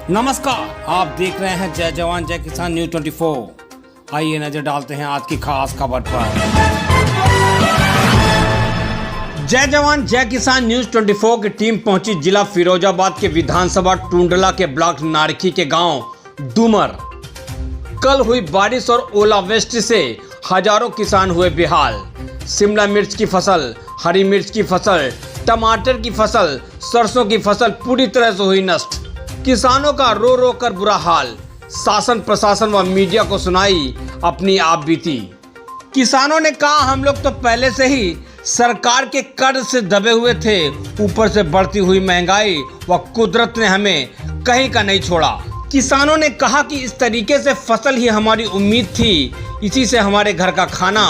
नमस्कार, आप देख रहे हैं जय जवान जय किसान न्यूज 24। आइए नजर डालते हैं आज की खास खबर पर। जय जवान जय किसान न्यूज 24 की टीम पहुंची जिला फिरोजाबाद के विधानसभा टुंडला के ब्लॉक नारखी के गांव डूमर। कल हुई बारिश और ओलावृष्टि से हजारों किसान हुए बेहाल। शिमला मिर्च की फसल, हरी मिर्च की फसल, टमाटर की फसल, सरसों की फसल पूरी तरह से हुई नष्ट। किसानों का रो रो कर बुरा हाल। शासन प्रशासन व मीडिया को सुनाई अपनी आप बीती। किसानों ने कहा, हम लोग तो पहले से ही सरकार के कर्ज से दबे हुए थे, ऊपर से बढ़ती हुई महंगाई व कुदरत ने हमें कहीं का नहीं छोड़ा। किसानों ने कहा कि इस तरीके से फसल ही हमारी उम्मीद थी, इसी से हमारे घर का खाना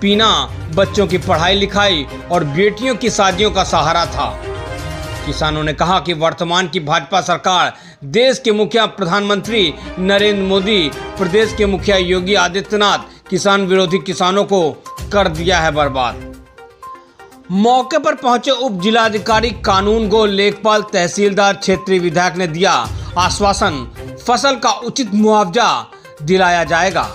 पीना, बच्चों की पढ़ाई लिखाई और बेटियों की शादियों का सहारा था। किसानों ने कहा कि वर्तमान की भाजपा सरकार, देश के मुखिया प्रधानमंत्री नरेंद्र मोदी, प्रदेश के मुखिया योगी आदित्यनाथ किसान विरोधी किसानों को कर दिया है बर्बाद। मौके पर पहुंचे उप जिलाधिकारी कानून गो लेखपाल, तहसीलदार, क्षेत्रीय विधायक ने दिया आश्वासन, फसल का उचित मुआवजा दिलाया जाएगा।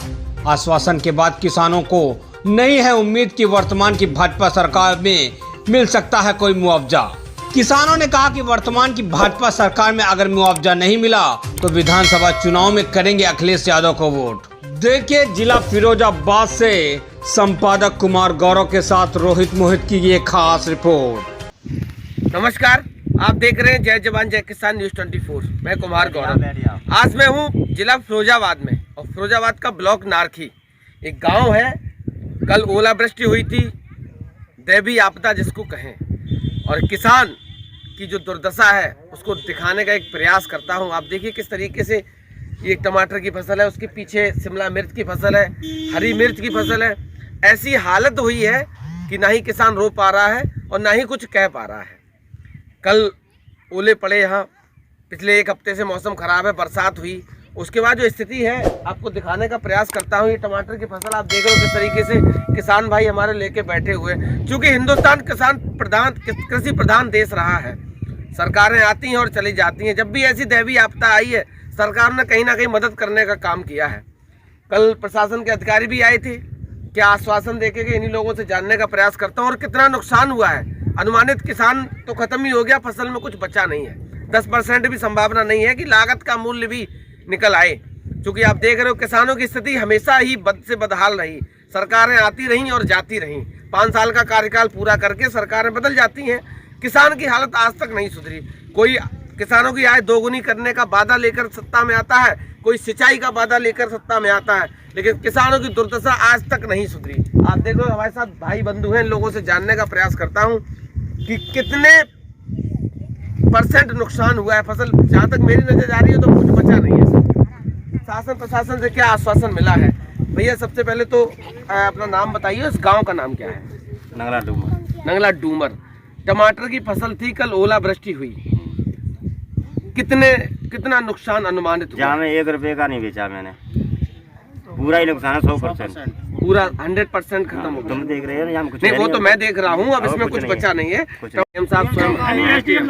आश्वासन के बाद किसानों को नहीं है उम्मीद कि वर्तमान की भाजपा सरकार में मिल सकता है कोई मुआवजा। किसानों ने कहा कि वर्तमान की भाजपा सरकार में अगर मुआवजा नहीं मिला तो विधानसभा चुनाव में करेंगे अखिलेश यादव को वोट। देखिए जिला फिरोजाबाद से संपादक कुमार गौरव के साथ रोहित मोहित की ये खास रिपोर्ट। नमस्कार, आप देख रहे हैं जय जवान जय किसान न्यूज 24। मैं कुमार गौरव। आज मैं हूँ जिला फिरोजाबाद में और फिरोजाबाद का ब्लॉक नारखी एक गांव है। कल ओलावृष्टि हुई थी, दैवीय आपदा जिसको कहें, और किसान की जो दुर्दशा है उसको दिखाने का एक प्रयास करता हूं। आप देखिए किस तरीके से ये टमाटर की फसल है, उसके पीछे शिमला मिर्च की फसल है, हरी मिर्च की फसल है। ऐसी हालत हुई है कि ना ही किसान रो पा रहा है और ना ही कुछ कह पा रहा है। कल ओले पड़े, यहाँ पिछले एक हफ्ते से मौसम खराब है, बरसात हुई, उसके बाद जो स्थिति है आपको दिखाने का प्रयास करता हूँ। ये टमाटर की फसल आप देख रहे हो किस तरीके से किसान भाई हमारे लेके बैठे हुए। क्योंकि हिंदुस्तान किसान प्रधान, कृषि प्रधान देश रहा है। सरकारें आती हैं और चली जाती हैं। जब भी ऐसी दैवीय आपदा आई है, सरकार ने कहीं ना कहीं मदद करने का काम किया है। कल प्रशासन के अधिकारी भी आए थे, क्या आश्वासन देके गए, इन्हीं लोगों से जानने का प्रयास करता हूँ। और कितना नुकसान हुआ है, अनुमानित किसान तो खत्म ही हो गया, फसल में कुछ बचा नहीं है। 10% भी संभावना नहीं है कि लागत का मूल्य भी निकल आए। क्योंकि आप देख रहे हो किसानों की स्थिति हमेशा ही बद से बदहाल रही। सरकारें आती रहीं और जाती रहीं। 5 साल का कार्यकाल पूरा करके सरकारें बदल जाती हैं, किसान की हालत आज तक नहीं सुधरी। कोई किसानों की आय दोगुनी करने का वादा लेकर सत्ता में आता है, कोई सिंचाई का वादा लेकर सत्ता में आता है, लेकिन किसानों की दुर्दशा आज तक नहीं सुधरी। आप देख लो हमारे साथ भाई बंधु हैं, इन लोगों से जानने का प्रयास करता हूँ कि कितने % नुकसान हुआ है फसल। जहाँ तक मेरी नजर जा रही है तो कुछ बचा नहीं है। शासन प्रशासन से क्या आश्वासन मिला है? भैया सबसे पहले तो अपना नाम बताइए, उस गांव का नाम क्या है? नंगला डूमर। नंगला डूमर। टमाटर की फसल थी, कल ओलावृष्टि हुई, कितना नुकसान अनुमानित हुआ? जहाँ में 1 रुपये का नहीं बेचा मैंने, पूरा ही नुकसान है 100%। पूरा 100% खत्म हो गया। तुम देख रहे हो यहाँ कुछ नहीं, वो तो मैं देख रहा हूँ, अब इसमें कुछ बचा नहीं है। एम साहब स्वयं, एसडीएम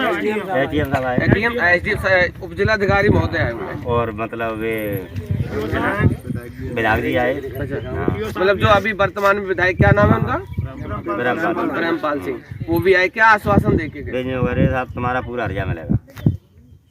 उप जिलाधिकारी महोदय आए हुए हैं और मतलब वे विधायक जी आए। मतलब जो अभी वर्तमान में विधायक, क्या नाम है उनका? ब्रह्मपाल सिंह, वो भी आए। क्या आश्वासन देके गए? साहब तुम्हारा पूरा हर्जा मिलेगा,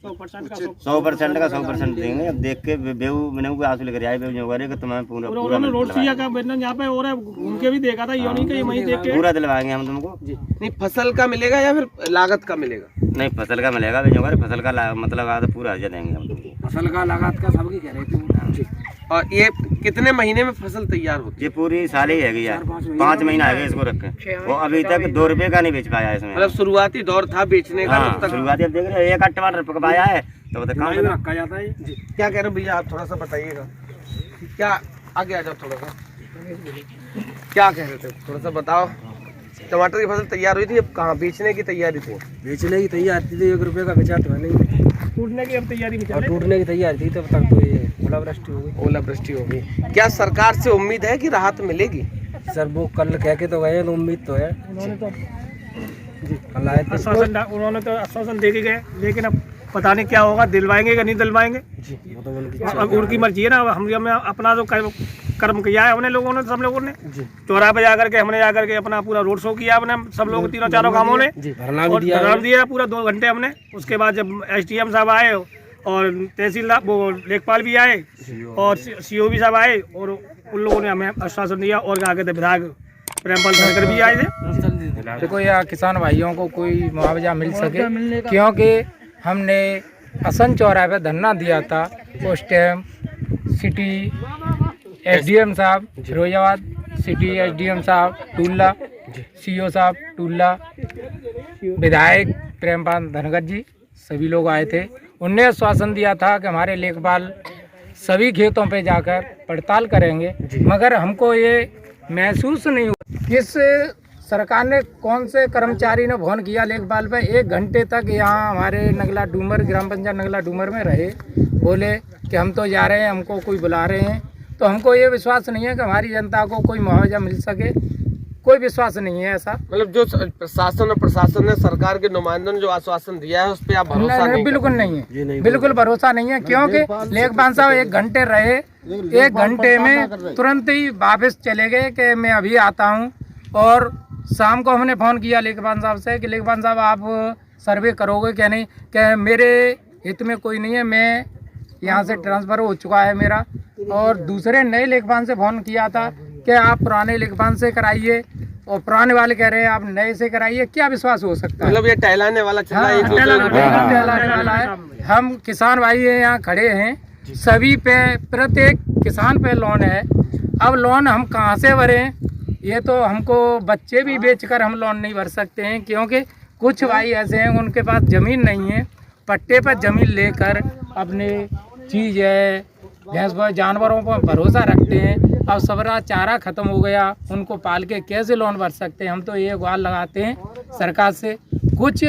100% का 100% देंगे। अब देख के बेऊ मैंने आंसू लेकर आए बेऊ कि तुम्हें पूरा रोड सिया का यहाँ पे और घूम के भी देखा था, ये नहीं कि वहीं देख के पूरा दिलवाएंगे हम तुमको। नहीं, फसल का मिलेगा या फिर लागत का मिलेगा? नहीं, फसल का मिलेगा। फसल का मतलब पूरा हर्जा देंगे हम तुमको। फसल का लागत का सबकी कह रहे थे। और ये कितने महीने में फसल तैयार होती है? ये पूरी साल ही है यार, 5 महीना है इसको रखे। वो अभी तक 2 रुपये का नहीं बेच पाया इसमें। मतलब शुरुआती दौर था बेचने का। हाँ, शुरुआती अब देख रहे हो 1 आध टमाटर पकवाया है तो काम रखा जाता है। क्या कह रहे हो भैया, आप थोड़ा सा बताइएगा। क्या आगे आ जाओ थोड़ा सा, क्या कह रहे थे थोड़ा सा बताओ। टमाटर की फसल तैयार हुई थी, अब कहाँ बेचने की तैयारी थी? बेचने की तैयारी थी, 1 रुपये का बेचा तो नहीं। टूटने की अब तैयारी, टूटने की तैयारी थी, तब तक तो ये ओलावृष्टि हो गई। ओलावृष्टि हो गई। क्या सरकार से उम्मीद है कि राहत मिलेगी? सर वो कल कह के तो गए, तो उम्मीद तो है। उन्होंने तो आश्वासन दे के गए, लेकिन अब पता नहीं क्या होगा, दिलवाएंगे कि नहीं दिलवाएंगे, वो तो उनकी अब उनकी मर्जी है ना। हम अपना तो कर्म किया है हमने लोगों ने, सब लोगों ने चौराहे पे जाकर के हमने जाकर के अपना पूरा रोड शो किया अपने सब लोग, तीनों चारों गाँवों ने धरना और भी दिया धरना दिया पूरा 2 घंटे हमने। उसके बाद जब SDM साहब आए और तहसीलदार वो लेखपाल भी आए और CO भी साहब आए और उन लोगों ने हमें आश्वासन दिया और आगे थे विधायक प्रेमपाल धनकर भी आए थे। देखो यहाँ किसान भाइयों को कोई मुआवजा मिल सके, क्योंकि हमने असन चौराहे पे धरना दिया था। उस टाइम सिटी SDM साहब फिरोजाबाद, सिटी SDM साहब टूला, CO साहब टूला, विधायक प्रेमपाल धनकर जी सभी लोग आए थे। उनने आश्वासन दिया था कि हमारे लेखपाल सभी खेतों पे जाकर पड़ताल करेंगे, मगर हमको ये महसूस नहीं हुआ किस सरकार ने कौन से कर्मचारी ने फोन किया लेखपाल पे। 1 घंटे तक यहाँ हमारे नगला डूमर ग्राम पंचायत नगला डूमर में रहे, बोले कि हम तो जा रहे हैं, हमको कोई बुला रहे हैं। तो हमको ये विश्वास नहीं है कि हमारी जनता को कोई मुआवजा मिल सके, कोई विश्वास नहीं है ऐसा। मतलब जो प्रशासन और प्रशासन ने सरकार के नुमाइंदों ने जो आश्वासन दिया है उस पर आप भरोसा नहीं? बिल्कुल नहीं है, बिल्कुल भरोसा नहीं है, क्योंकि लेखपाल साहब 1 घंटे रहे, 1 घंटे में तुरंत ही वापस चले गए कि मैं अभी आता हूँ। और शाम को हमने फ़ोन किया लेखपाल साहब से कि लेखपाल साहब आप सर्वे करोगे क्या नहीं, कि मेरे हित में कोई नहीं है, मैं यहाँ से ट्रांसफ़र हो चुका है मेरा। और दूसरे नए लेखपाल से फ़ोन किया था कि आप पुराने लेखपाल से कराइए, और पुराने वाले कह रहे हैं आप नए से कराइए। क्या विश्वास हो सकता है? मतलब ये टहलाने वाला चल रहा है, टहलाने वाला है। हम किसान भाई यहाँ खड़े हैं, सभी पे प्रत्येक किसान पे लोन है। अब लोन हम कहाँ से भरें? ये तो हमको बच्चे भी बेचकर हम लोन नहीं भर सकते हैं, क्योंकि कुछ भाई ऐसे हैं उनके पास ज़मीन नहीं है, पट्टे पर ज़मीन लेकर अपने चीज़ है भैंस जानवरों पर भरोसा रखते हैं। अब सबरा चारा ख़त्म हो गया, उनको पाल के कैसे लोन भर सकते हैं? हम तो ये गुहार लगाते हैं सरकार से, कुछ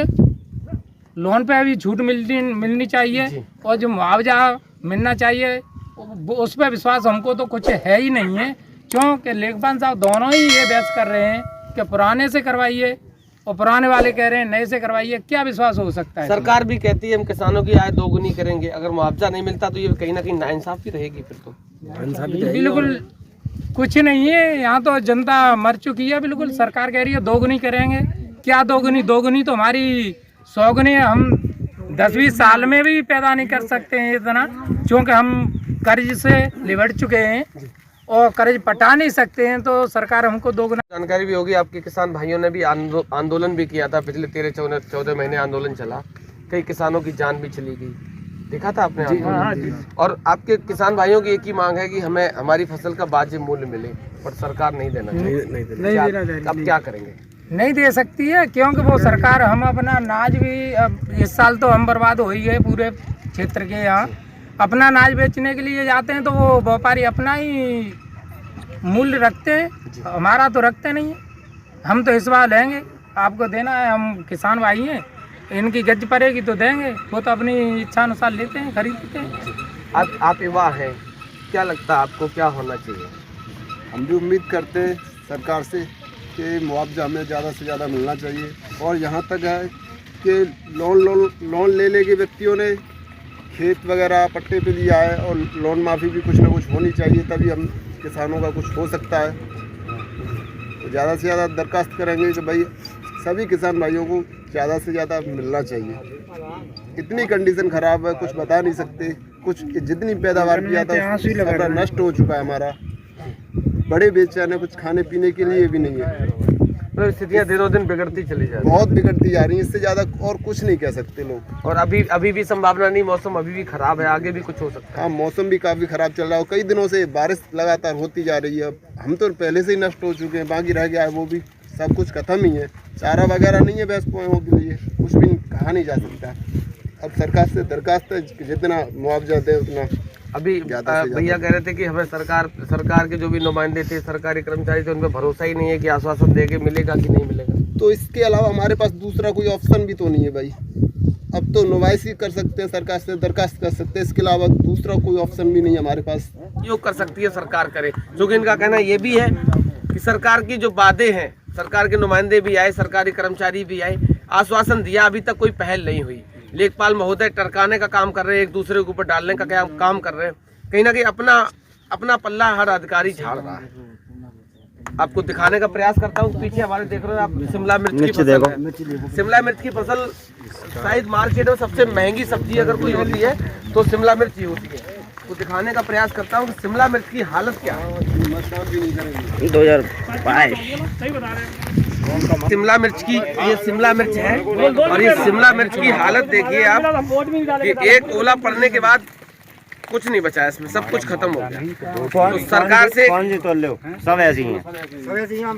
लोन पे भी छूट मिलनी चाहिए और जो मुआवजा मिलना चाहिए उस पर विश्वास हमको तो कुछ है ही नहीं है, क्योंकि लेखपाल साहब दोनों ही ये बहस कर रहे हैं कि पुराने से करवाइए और पुराने वाले कह रहे हैं नए से करवाइए। क्या विश्वास हो सकता है? सरकार भी कहती है हम किसानों की आय दोगुनी करेंगे, अगर मुआवजा नहीं मिलता तो ये कहीं ना कहीं नाइंसाफी रहेगी। फिर तो बिल्कुल कुछ नहीं है, यहाँ तो जनता मर चुकी है। बिल्कुल सरकार कह रही है दोगुनी करेंगे, क्या दोगुनी? दोगुनी तो हमारी 100 गुनी हम 10-20 साल में भी पैदा नहीं कर सकते हैं इतना, क्योंकि हम कर्ज से लिबट चुके हैं और कर्ज पटा नहीं सकते हैं। तो सरकार हमको दोगुना जानकारी भी होगी, आपके किसान भाइयों ने भी आंदोलन भी किया था, पिछले 13-14 महीने आंदोलन चला, कई किसानों की जान भी चली गई, देखा था आपने आंदोलन। और आपके किसान भाइयों की एक ही मांग है कि हमें हमारी फसल का वाजिब मूल्य मिले, पर सरकार नहीं देना चाहिए। अब क्या करेंगे? नहीं दे सकती है, क्योंकि वो सरकार, हम अपना अनाज भी अब इस साल तो हम बर्बाद हो ही गए पूरे क्षेत्र के। यहाँ अपना अनाज बेचने के लिए जाते हैं तो वो व्यापारी अपना ही मूल्य रखते हैं, हमारा तो रखते नहीं है। हम तो इस बार लेंगे, आपको देना है, हम किसान भाई हैं, इनकी गज पड़ेगी तो देंगे, वो तो अपनी इच्छा अनुसार लेते हैं, खरीदते हैं। आप युवा हैं, क्या लगता है आपको क्या होना चाहिए? हम भी उम्मीद करते हैं सरकार से कि मुआवजा हमें ज़्यादा से ज़्यादा मिलना चाहिए। और यहाँ तक है कि लोन लेने के व्यक्तियों ने खेत वगैरह पट्टे पे लिया है, और लोन माफ़ी भी कुछ ना कुछ होनी चाहिए, तभी हम किसानों का कुछ हो सकता है। तो ज़्यादा से ज़्यादा दरखास्त करेंगे कि भाई सभी किसान भाइयों को ज़्यादा से ज़्यादा मिलना चाहिए। इतनी कंडीशन ख़राब है, कुछ बता नहीं सकते। कुछ जितनी पैदावार किया था सारा नष्ट हो चुका है हमारा, बड़े बेचारे कुछ खाने पीने के लिए भी नहीं है। तो स्थितियाँ दिनों दिन बिगड़ती चली जा रही है, बहुत बिगड़ती जा रही है, इससे ज़्यादा और कुछ नहीं कह सकते लोग। और अभी भी संभावना नहीं, मौसम अभी भी खराब है, आगे भी कुछ हो सकता है। हाँ, मौसम भी काफ़ी ख़राब चल रहा है, कई दिनों से बारिश लगातार होती जा रही है। हम तो पहले से ही नष्ट हो चुके हैं, बाकी रह गया है वो भी सब कुछ खत्म ही है। चारा वगैरह नहीं है भैंस भैंसों के लिए, कुछ भी कहा नहीं जा सकता। अब सरकार से दरखास्त है कि जितना मुआवजा दे उतना। अभी भैया कह रहे थे कि हमें सरकार के जो भी नुमाइंदे थे, सरकारी कर्मचारी थे, उन पर भरोसा ही नहीं है कि आश्वासन देके मिलेगा कि नहीं मिलेगा। तो इसके अलावा हमारे पास दूसरा कोई ऑप्शन भी तो नहीं है भाई। अब तो नुमाइश ही कर सकते हैं, सरकार से दरखास्त कर सकते हैं, इसके अलावा दूसरा कोई ऑप्शन भी नहीं है हमारे पास। जो कर सकती है सरकार करे, जो कि इनका कहना ये भी है कि सरकार की जो वादे हैं, सरकार के नुमाइंदे भी आए, सरकारी कर्मचारी भी आए, आश्वासन दिया, अभी तक कोई पहल नहीं हुई। लेखपाल महोदय टरकाने का काम कर रहे हैं, एक दूसरे के ऊपर डालने का काम कर रहे हैं। कहीं ना कहीं अपना पल्ला हर अधिकारी झाड़ रहा है। आपको दिखाने का प्रयास करता हूँ, पीछे हमारे देख रहे हो आप शिमला मिर्च की फसल है। शिमला मिर्च की फसल शायद मार्केट में सबसे महंगी सब्जी अगर कोई होती है तो शिमला मिर्च ही होती है। तो दिखाने का प्रयास करता हूँ कि शिमला मिर्च की हालत क्या है। 2022 सही बता रहे हैं। शिमला मिर्च की ये शिमला मिर्च है और ये शिमला मिर्च की हालत देखिए आप कि एक ओला पड़ने के बाद कुछ नहीं बचा है इसमें, सब कुछ खत्म हो गया। तो सरकार से कौन सी तोल लो, सब ऐसी हैं।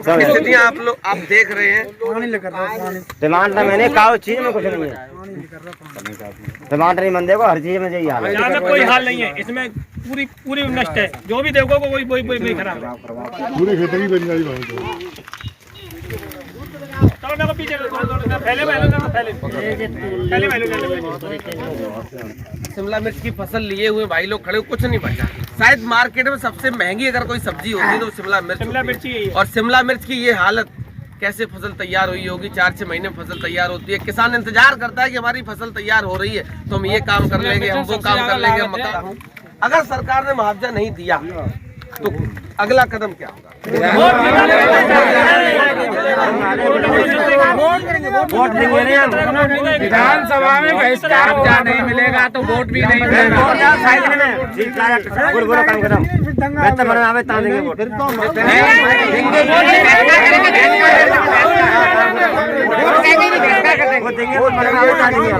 स्थितियाँ आप देख रहे हैं। टमाटर मैंने कहा चीज में कुछ नहीं है, टमाटर ही मंदे को हर चीज में यही हाल है। यहाँ कोई हाल नहीं है, इसमें पूरी नष्ट है। जो भी देखो वही खराब है। पूरी खेती बन जाएगी। चलो देखो पीछे पहले शिमला मिर्च की फसल लिए हुए भाई लोग खड़े, कुछ नहीं बचा। शायद मार्केट में सबसे महंगी अगर कोई सब्जी होती है तो शिमला मिर्च ही है। और शिमला मिर्च की ये हालत, कैसे फसल तैयार हुई होगी। 4-6 महीने में फसल तैयार होती है। किसान इंतजार करता है कि हमारी फसल तैयार हो रही है तो हम ये काम कर लेंगे, हम वो काम कर लेंगे, हम मकान। अगर सरकार ने मुआवजा नहीं दिया तो अगला कदम क्या होगा? वोट देंगे हम। विधानसभा में बहिष्कार नहीं मिलेगा तो वोट भी नहीं मिलेगा। बोलो काम खत्म, बेहतर बना आवे ता देंगे वोट। वो देंगे वोट बना आवे ता देंगे।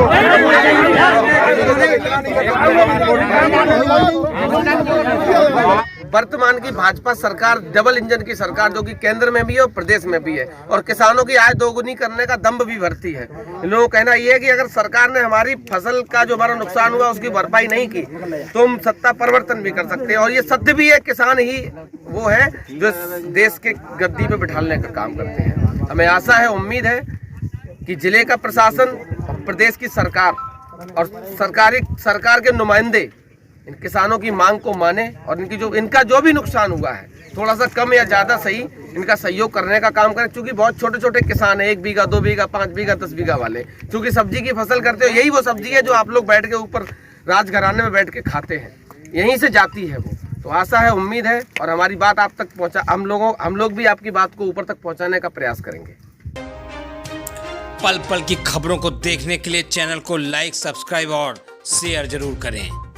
वर्तमान की भाजपा सरकार डबल इंजन की सरकार, जो कि केंद्र में भी है और प्रदेश में भी है, और किसानों की आय दोगुनी करने का दम्भ भी भरती है। इन लोगों का कहना यह है कि अगर सरकार ने हमारी फसल का जो हमारा नुकसान हुआ उसकी भरपाई नहीं की तो हम सत्ता परिवर्तन भी कर सकते हैं। और ये सत्य भी है, किसान ही वो है जो देश के गद्दी पे बिठाने का काम करते हैं। हमें आशा है, उम्मीद है कि जिले का प्रशासन, प्रदेश की सरकार और सरकार के नुमाइंदे इन किसानों की मांग को माने और इनका जो भी नुकसान हुआ है थोड़ा सा कम या ज्यादा सही इनका सहयोग करने का काम करें। क्योंकि बहुत छोटे छोटे किसान हैं, 1 बीघा 2 बीघा 5 बीघा 10 बीघा वाले, क्योंकि सब्जी की फसल करते हो, यही वो सब्जी है जो आप लोग बैठ के ऊपर राजघराने में बैठ के खाते हैं, यहीं से जाती है वो। तो आशा है, उम्मीद है और हमारी बात आप तक पहुँचा, हम लोग भी आपकी बात को ऊपर तक पहुँचाने का प्रयास करेंगे। पल पल की खबरों को देखने के लिए चैनल को लाइक, सब्सक्राइब और शेयर जरूर करें।